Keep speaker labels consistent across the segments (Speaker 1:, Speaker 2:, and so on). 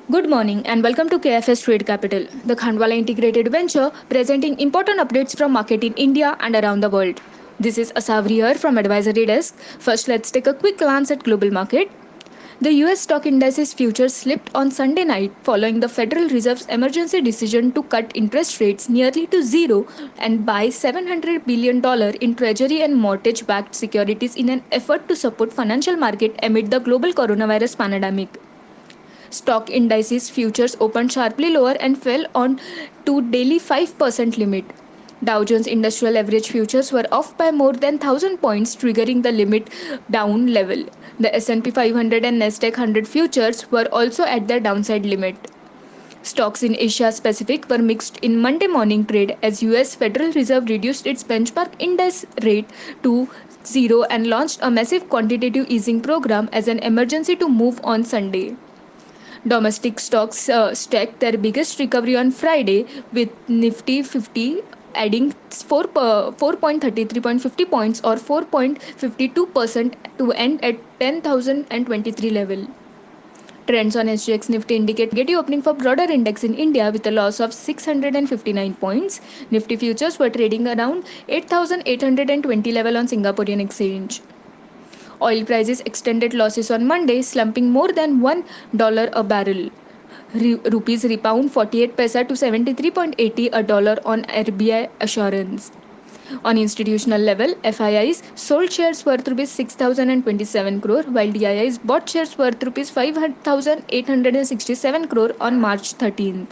Speaker 1: Good morning and welcome to KFS Trade Capital, the Khandwala integrated venture presenting important updates from market in India and around the world. This is Asawari here from Advisory Desk. First, let's take a quick glance at global market. The US stock indices futures slipped on Sunday night following the Federal Reserve's emergency decision to cut interest rates nearly to zero and buy $700 billion in treasury and mortgage-backed securities in an effort to support financial market amid the global coronavirus pandemic. Stock indices futures opened sharply lower and fell on to daily 5% limit. Dow Jones Industrial Average futures were off by more than 1000 points, triggering the limit down level. The S&P 500 and Nasdaq 100 futures were also at their downside limit. Stocks in Asia Pacific were mixed in Monday morning trade as US Federal Reserve reduced its benchmark index rate to zero and launched a massive quantitative easing program as an emergency to move on Sunday. Domestic stocks stacked their biggest recovery on Friday, with Nifty 50 adding 4.33.50 points or 4.52% to end at 10,023 level. Trends on SGX Nifty indicate negative opening for broader index in India with a loss of 659 points. Nifty futures were trading around 8,820 level on Singaporean exchange. Oil prices extended losses on Monday, slumping more than $1 a barrel. Rupees rebound 48 paisa to 73.80 a dollar on RBI assurance. On institutional level, FIIs sold shares worth rupees 6,027 crore, while DIIs bought shares worth rupees 5,867 crore on March 13th.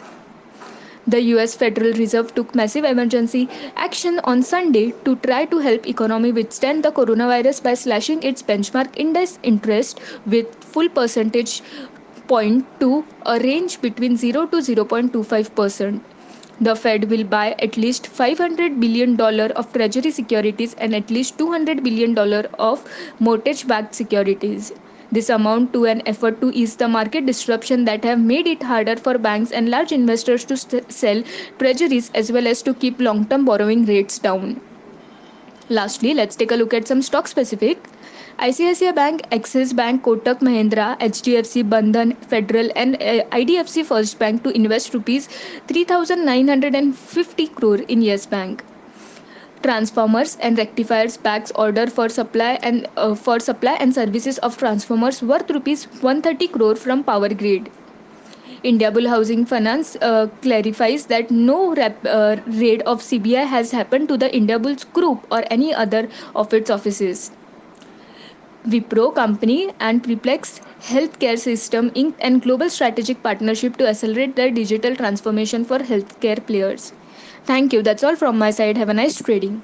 Speaker 1: The US Federal Reserve took massive emergency action on Sunday to try to help economy withstand the coronavirus by slashing its benchmark index interest with full percentage point to a range between 0 to 0.25%. The Fed will buy at least $500 billion of treasury securities and at least $200 billion of mortgage-backed securities. This amount to an effort to ease the market disruption that have made it harder for banks and large investors to sell treasuries as well as to keep long-term borrowing rates down. Lastly, let's take a look at some stock specific. ICICI Bank, Axis Bank, Kotak Mahindra, HDFC, Bandhan, Federal and IDFC First Bank to invest rupees 3,950 crore in Yes Bank. Transformers and rectifiers packs order for supply and services of transformers worth rupees 130 crore from Power Grid. India Bull Housing Finance clarifies that no raid of CBI has happened to the India Bulls Group or any other of its offices. Wipro Company and Preplex Healthcare System Inc. and global strategic partnership to accelerate their digital transformation for healthcare players. Thank you. That's all from my side. Have a nice trading.